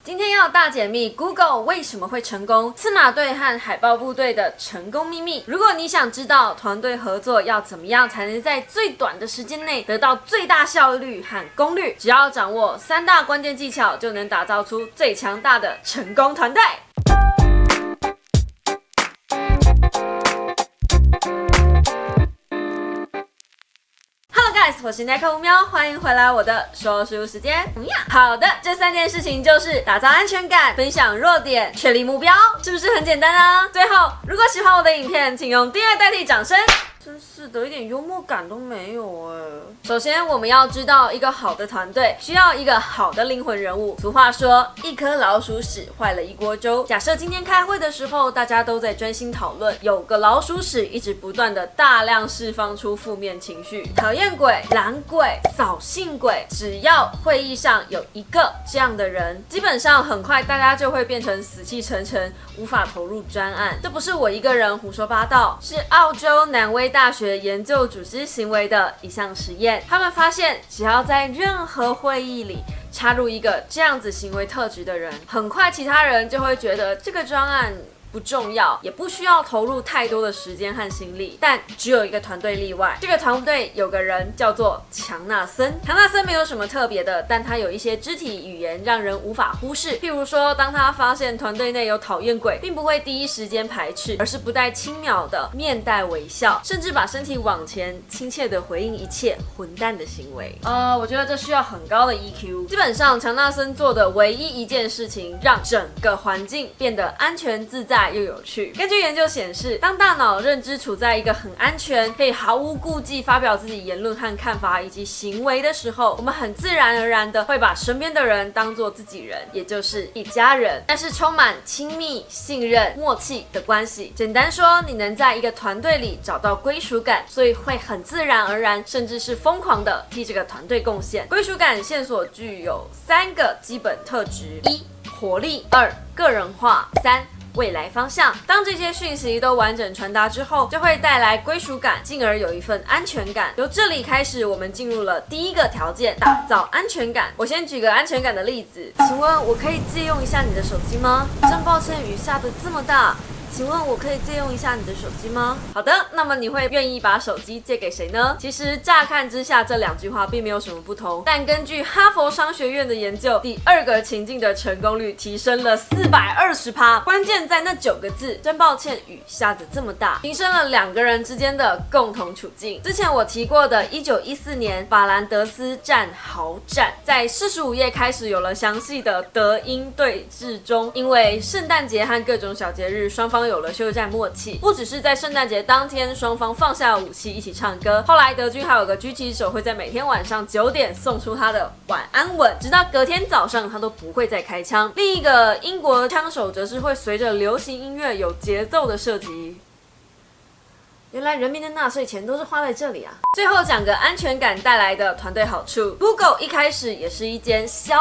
今天要大解密 Google 为什么会成功，刺马队和海豹部队的成功秘密。如果你想知道团队合作要怎么样才能在最短的时间内得到最大效率和功率，只要掌握3大关键技巧，就能打造出最强大的成功团队。我是奈克吴喵，欢迎回来我的说书时间。好的，这3件事情就是打造安全感、分享弱点、确立目标，是不是很简单呢？最后，如果喜欢我的影片，请用订阅代替掌声。真是的，一点幽默感都没有哎。首先，我们要知道一个好的团队需要一个好的灵魂人物。俗话说，一颗老鼠屎坏了一锅粥。假设今天开会的时候，大家都在专心讨论，有个老鼠屎一直不断的大量释放出负面情绪，讨厌鬼、懒鬼、扫兴鬼，只要会议上有一个这样的人，基本上很快大家就会变成死气沉沉，无法投入专案。这不是我一个人胡说八道，是澳洲南威大学研究组织行为的一项实验。他们发现，只要在任何会议里插入一个这样子行为特质的人，很快其他人就会觉得这个专案不重要，也不需要投入太多的时间和心力。但只有一个团队例外，这个团队有个人叫做强纳森。强纳森没有什么特别的，但他有一些肢体语言让人无法忽视。譬如说，当他发现团队内有讨厌鬼，并不会第一时间排斥，而是不带轻描的面带微笑，甚至把身体往前，亲切的回应一切混蛋的行为。我觉得这需要很高的 EQ。基本上，强纳森做的唯一一件事情，让整个环境变得安全自在又有趣。根据研究显示，当大脑认知处在一个很安全，可以毫无顾忌发表自己言论和看法以及行为的时候，我们很自然而然的会把身边的人当作自己人，也就是一家人。但是充满亲密、信任、默契的关系。简单说，你能在一个团队里找到归属感，所以会很自然而然，甚至是疯狂的替这个团队贡献。归属感线索具有3个基本特质：1. 活力； 2. 个人化； 3. 未来方向。当这些讯息都完整传达之后，就会带来归属感，进而有一份安全感。由这里开始，我们进入了第1个条件，打造安全感。我先举个安全感的例子，请问我可以借用一下你的手机吗？真抱歉，雨下得这么大，请问我可以借用一下你的手机吗？好的，那么你会愿意把手机借给谁呢？其实乍看之下，这2句话并没有什么不同，但根据哈佛商学院的研究，第2个情境的成功率提升了420%。关键在那9个字，真抱歉，雨下得这么大，提升了2个人之间的共同处境。之前我提过的1914年法兰德斯战壕战，在45页开始有了详细的德英对峙中，因为圣诞节和各种小节日，双方有了休战默契，不只是在圣诞节当天双方放下武器一起唱歌，后来德军还有个狙击手会在每天晚上9点送出他的晚安吻，直到隔天早上他都不会再开枪。另一个英国枪手则是会随着流行音乐有节奏的射击。原来人民的纳税钱都是花在这里啊！最后讲个安全感带来的团队好处。Google 一开始也是一间小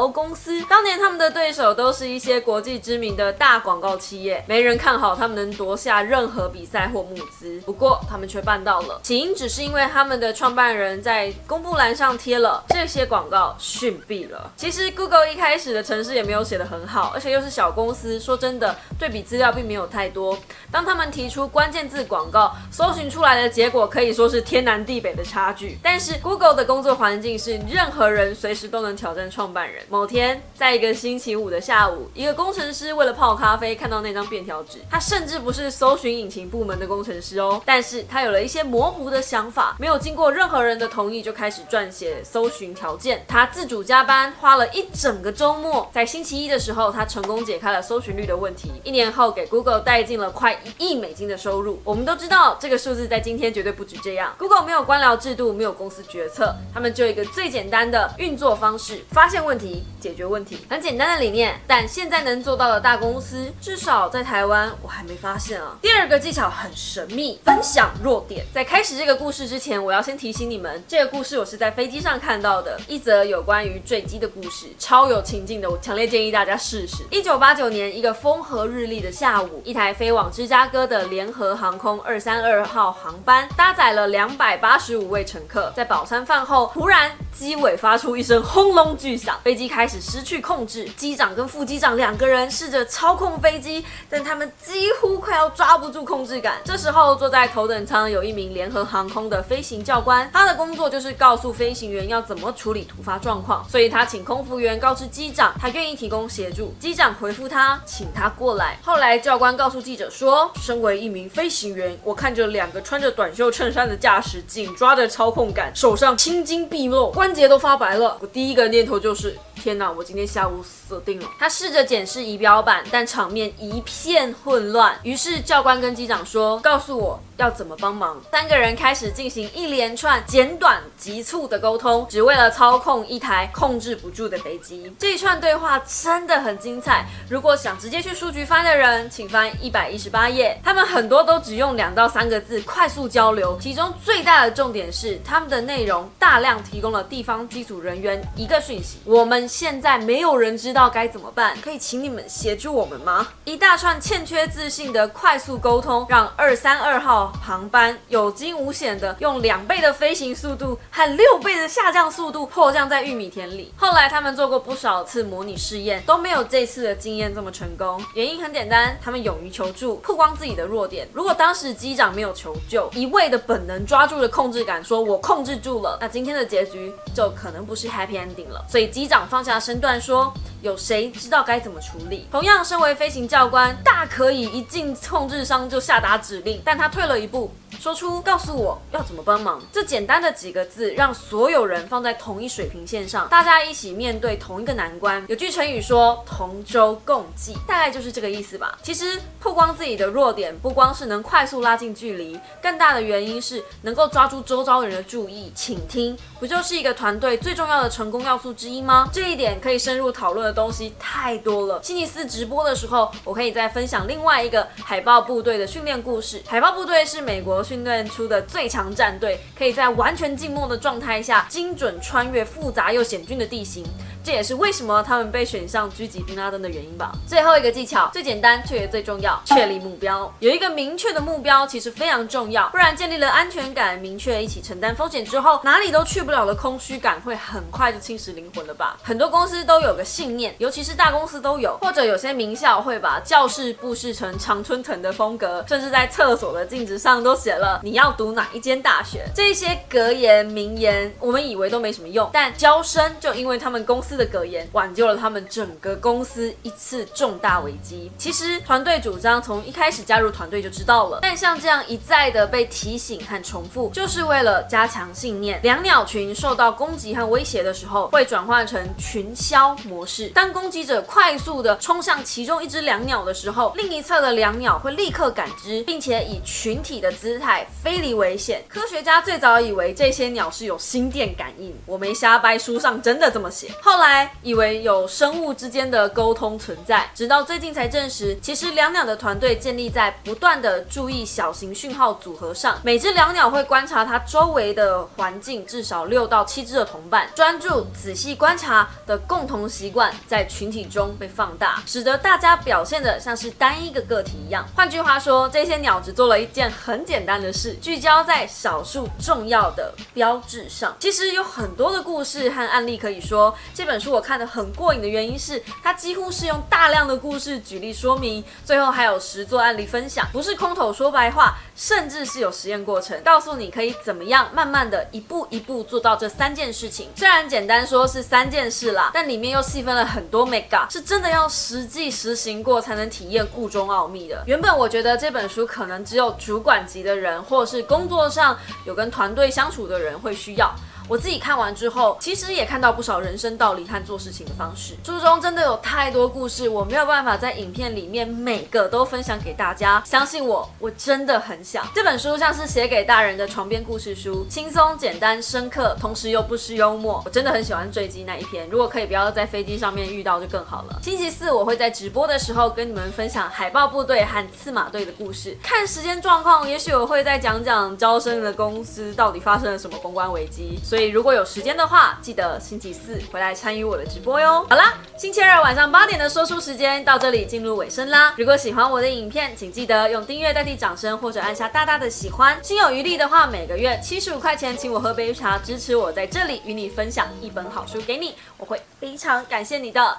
公司，当年他们的对手都是一些国际知名的大广告企业，没人看好他们能夺下任何比赛或募资。不过他们却办到了，起因只是因为他们的创办人在公布栏上贴了这些广告，逊毙了。其实 Google 一开始的程式也没有写得很好，而且又是小公司，说真的，对比资料并没有太多。当他们提出关键字广告，搜寻出来的结果可以说是天南地北的差距。但是 Google 的工作环境是任何人随时都能挑战创办人。某天，在一个星期五的下午，一个工程师为了泡咖啡看到那张便条纸，他甚至不是搜寻引擎部门的工程师哦，但是他有了一些模糊的想法，没有经过任何人的同意就开始撰写搜寻条件。他自主加班，花了一整个周末，在星期一的时候，他成功解开了搜寻率的问题。1年后，给 Google 带进了快1亿美金的收入。我们都知道这个数字在今天绝对不止这样。Google 没有官僚制度，没有公司决策，他们就有一个最简单的运作方式：发现问题，解决问题。很简单的理念，但现在能做到的大公司，至少在台湾我还没发现啊。第2个技巧很神秘，分享弱点。在开始这个故事之前，我要先提醒你们，这个故事我是在飞机上看到的，一则有关于坠机的故事，超有情境的，我强烈建议大家试试。1989年，一个风和日丽的下午，一台飞往芝加哥的联合航空空232号航班，搭载了285位乘客。在饱餐饭后，突然机尾发出一声轰隆巨响，飞机开始失去控制。机长跟副机长2个人试着操控飞机，但他们几乎快要抓不住控制感。这时候，坐在头等舱有一名联合航空的飞行教官，他的工作就是告诉飞行员要怎么处理突发状况，所以他请空服员告知机长，他愿意提供协助。机长回复他，请他过来。后来教官告诉记者说，身为一名飞行员，我看着2个穿着短袖衬衫的驾驶紧抓着操控杆，手上青筋毕露，关节都发白了。我第一个念头就是，天哪，我今天下午死定了。他试着检视仪表板，但场面一片混乱。于是教官跟机长说，告诉我要怎么帮忙。3个人开始进行一连串简短急促的沟通，只为了操控一台控制不住的飞机。这一串对话真的很精彩，如果想直接去书局翻的人，请翻118页。他们很多都只用2到3个字快速交流，其中最大的重点是他们的内容大量提供了地方机组人员一个讯息：我们现在没有人知道该怎么办，可以请你们协助我们吗？一大串欠缺自信的快速沟通，让232号航班有惊无险的用2倍的飞行速度和6倍的下降速度迫降在玉米田里。后来他们做过不少次模拟试验，都没有这次的经验这么成功。原因很简单，他们勇于求助，曝光自己的弱点。如果当时机长没有求救，一味的本能抓住了控制感，说我控制住了，那今天的结局就可能不是 happy ending 了。所以机长放下身段说，有谁知道该怎么处理？同样，身为飞行教官，大可以一进控制舱就下达指令，但他退了一步，说出告诉我要怎么帮忙。这简单的几个字，让所有人放在同一水平线上，大家一起面对同一个难关。有句成语说同舟共济，大概就是这个意思吧。其实曝光自己的弱点，不光是能快速拉近距离，更大的原因是能够抓住周遭人的注意，倾听，不就是一个团队最重要的成功要素之一吗？这一点可以深入讨论的东西太多了。星期四直播的时候，我可以再分享另外一个海豹部队的训练故事。海豹部队是美国训练出的最强战队，可以在完全静默的状态下精准穿越复杂又险峻的地形，这也是为什么他们被选上狙击宾拉登的原因吧。最后一个技巧，最简单却也最重要，确立目标。有一个明确的目标其实非常重要，不然建立了安全感，明确一起承担风险之后，哪里都去不了的空虚感会很快就侵蚀灵魂了吧。很多公司都有个信念，尤其是大公司都有，或者有些名校会把教室布置成常春藤的风格，甚至在厕所的镜子上都写了你要读哪一间大学。这些格言名言我们以为都没什么用，但交生就因为他们公司的格言挽救了他们整个公司一次重大危机。其实团队主张从一开始加入团队就知道了，但像这样一再的被提醒和重复，就是为了加强信念。两鸟群受到攻击和威胁的时候，会转换成群枭模式。当攻击者快速的冲向其中一只两鸟的时候，另一侧的两鸟会立刻感知，并且以群体的姿态飞离危险。科学家最早以为这些鸟是有心电感应，我没瞎掰，书上真的这么写。后来以为有生物之间的沟通存在，直到最近才证实，其实两鸟的团队建立在不断的注意小型讯号组合上。每只两鸟会观察它周围的环境，至少6到7只的同伴，专注仔细观察的共同习惯在群体中被放大，使得大家表现得像是单一个个体一样。换句话说，这些鸟只做了一件很简单的事，聚焦在少数重要的标志上。其实有很多的故事和案例可以说，这本书我看得很过瘾的原因是，它几乎是用大量的故事举例说明，最后还有实作案例分享，不是空口说白话，甚至是有实验过程，告诉你可以怎么样慢慢的一步一步做到这3件事情。虽然简单说是3件事啦，但里面又细分了很多 mega， 是真的要实际实行过才能体验故中奥秘的。原本我觉得这本书可能只有主管级的人，或是工作上有跟团队相处的人会需要。我自己看完之后，其实也看到不少人生道理和做事情的方式。书中真的有太多故事，我没有办法在影片里面每个都分享给大家。相信我，我真的很想。这本书像是写给大人的床边故事书，轻松、简单、深刻，同时又不失幽默。我真的很喜欢坠机那一篇，如果可以不要在飞机上面遇到就更好了。星期四我会在直播的时候跟你们分享海豹部队和刺马队的故事。看时间状况，也许我会再讲讲招生的公司到底发生了什么公关危机。所所以如果有时间的话，记得星期四回来参与我的直播哟。好啦，星期二晚上8点的说书时间到这里进入尾声啦。如果喜欢我的影片，请记得用订阅代替掌声，或者按下大大的喜欢。心有余力的话，每个月75块钱请我喝杯茶，支持我在这里与你分享一本好书给你，我会非常感谢你的。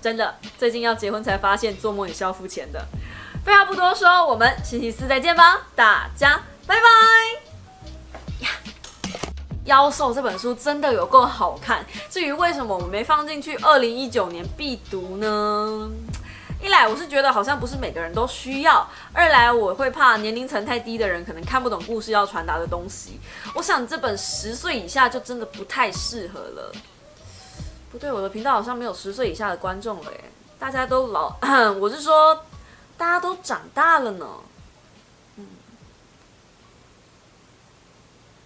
真的，最近要结婚才发现做梦也是要付钱的。废话不多说，我们星期四再见吧，大家拜拜。妖兽这本书真的有够好看，至于为什么我没放进去2019年必读呢？一来我是觉得好像不是每个人都需要，二来我会怕年龄层太低的人可能看不懂故事要传达的东西。我想这本10岁以下就真的不太适合了。不对，我的频道好像没有10岁以下的观众了耶，大家都老，我是说大家都长大了呢。